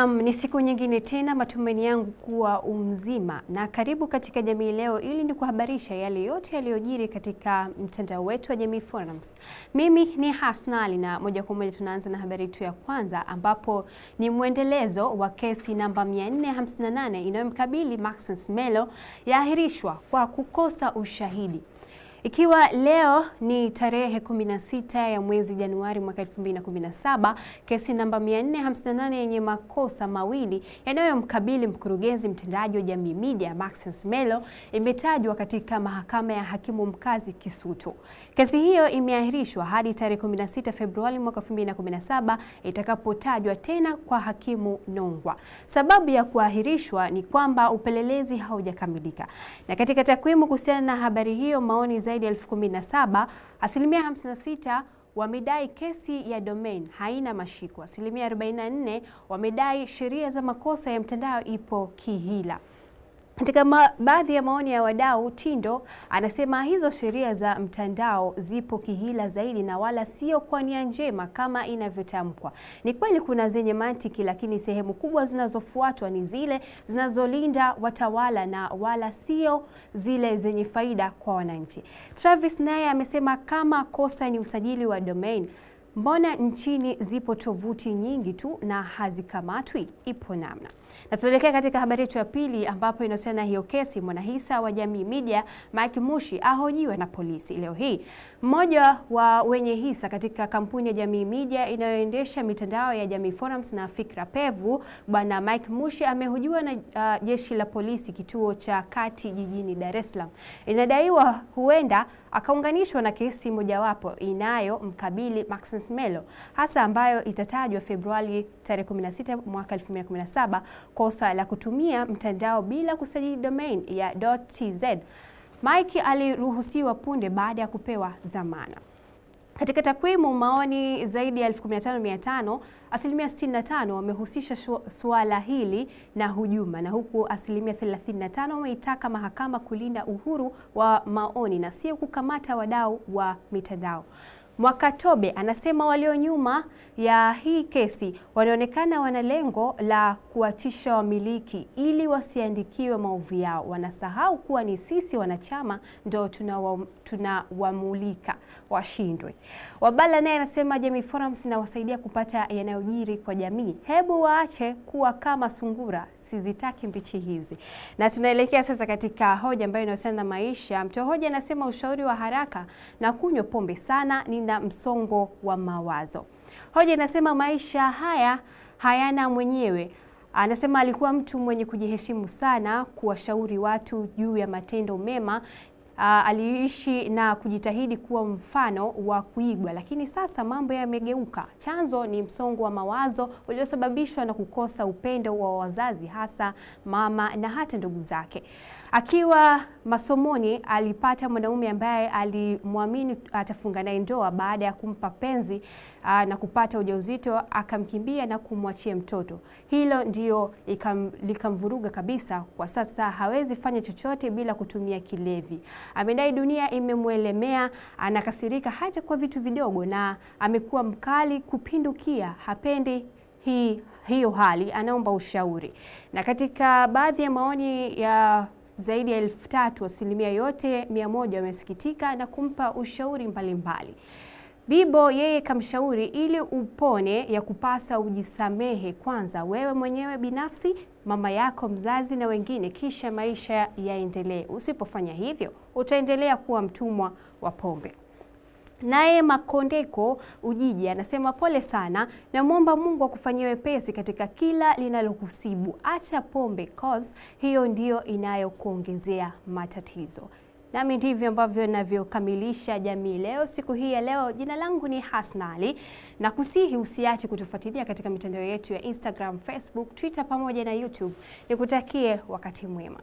Naam, ni siku nyingine tena, matumaini yangu kuwa umzima na karibu katika Jamii Leo ili nikuhabarisha yale yote yaliyojiri katika mtandao wetu wa Jamii Forums. Mimi ni Hasnali na moja kwa moja tunaanza na habari yetu ya kwanza, ambapo ni mwendelezo wa kesi namba 458 inayomkabili Maxence Melo yaahirishwa kwa kukosa ushahidi. Ikiwa leo ni tarehe 16 ya mwezi Januari mwaka 2017, kesi namba 458 yenye makosa mawili yanayomkabili mkurugenzi mtendaji wa Jamii Media Maxence Melo imetajwa katika mahakama ya hakimu mkazi Kisutu. Kesi hiyo imeahirishwa hadi tarehe 16 Februari mwaka 2017 itakapotajwa tena kwa hakimu Nongwa. Sababu ya kuahirishwa ni kwamba upelelezi haujakamilika. Na katika takwimu kuhusiana na habari hiyo, maoni zaidi ya 17,000, asilimia 56 wamedai kesi ya domain haina mashiko. Asilimia 44 wamedai sheria za makosa ya mtandao ipo kihila. Katika baadhi ya maoni ya wadau, Tindo anasema hizo sheria za mtandao zipo kihila zaidi na wala sio kwa nia njema kama inavyotamkwa. Ni kweli kuna zenye mantiki, lakini sehemu kubwa zinazofuatwa ni zile zinazolinda watawala na wala sio zile zenye faida kwa wananchi. Travis naye amesema kama kosa ni usajili wa domain, mbona nchini zipo tovuti nyingi tu na hazikamatwi? Ipo namna. Na tunaelekea katika habari yetu ya pili, ambapo inahusiana na hiyo kesi. Mwanahisa wa Jamii Media Mike Mushi ahojiwa na polisi leo hii. Mmoja wa wenye hisa katika kampuni ya Jamii Media inayoendesha mitandao ya Jamii Forums na Fikra Pevu, Bwana Mike Mushi amehojiwa na jeshi la polisi kituo cha Kati jijini Dar es Salaam. Inadaiwa huenda akaunganishwa na kesi mojawapo inayomkabili Maxence Melo, hasa ambayo itatajwa Februari tarehe 16 mwaka 2017, kosa la kutumia mtandao bila kusajili domain ya .tz. Mike aliruhusiwa punde baada ya kupewa dhamana. Katika takwimu, maoni zaidi ya 15,500, asilimia 65 wamehusisha suala hili na hujuma, na huku asilimia 35 wameitaka mahakama kulinda uhuru wa maoni na sio kukamata wadau wa mitandao. Mwakatobe anasema walio nyuma ya hii kesi wanaonekana wana lengo la kuwatisha wamiliki ili wasiandikiwe maovu yao. Wanasahau kuwa ni sisi wanachama ndio tunawamulika washindwe. Wabala naye anasema Jamii Forums inawasaidia kupata yanayojiri kwa jamii. Hebu waache kuwa kama sungura, sizitaki mbichi hizi. Na tunaelekea sasa katika hoja ambayo inahusiana na maisha. Mtoa hoja anasema ushauri wa haraka na kunywa pombe sana nina msongo wa mawazo. Hoja inasema maisha haya hayana mwenyewe. Anasema alikuwa mtu mwenye kujiheshimu sana, kuwashauri watu juu ya matendo mema. Aliishi na kujitahidi kuwa mfano wa kuigwa, lakini sasa mambo yamegeuka. Chanzo ni msongo wa mawazo uliosababishwa na kukosa upendo wa wazazi, hasa mama na hata ndugu zake. Akiwa masomoni alipata mwanaume ambaye alimwamini atafunga naye ndoa. Baada ya kumpa penzi na kupata ujauzito, akamkimbia na kumwachia mtoto. Hilo ndio likamvuruga kabisa. Kwa sasa hawezi fanya chochote bila kutumia kilevi. Amedai dunia imemwelemea, anakasirika hata kwa vitu vidogo na amekuwa mkali kupindukia. Hapendi hiyo hali, anaomba ushauri. Na katika baadhi ya maoni ya zaidi ya 3,000, asilimia yote 100 wamesikitika na kumpa ushauri mbalimbali. Bibo yeye kamshauri ili upone ya kupasa ujisamehe kwanza wewe mwenyewe binafsi, mama yako mzazi na wengine, kisha maisha yaendelee. Usipofanya hivyo utaendelea kuwa mtumwa wa pombe. Naye Makondeko Ujiji anasema pole sana, na muomba Mungu akufanyie wepesi katika kila linalokusibu. Acha pombe cause hiyo ndio inayokuongezea matatizo. Nami ndivyo ambavyo navyokamilisha Jamii Leo siku hii ya leo. Jina langu ni Hasnali na kusihi usiache kutufuatilia katika mitandao yetu ya Instagram, Facebook, Twitter pamoja na YouTube. Nikutakie wakati mwema.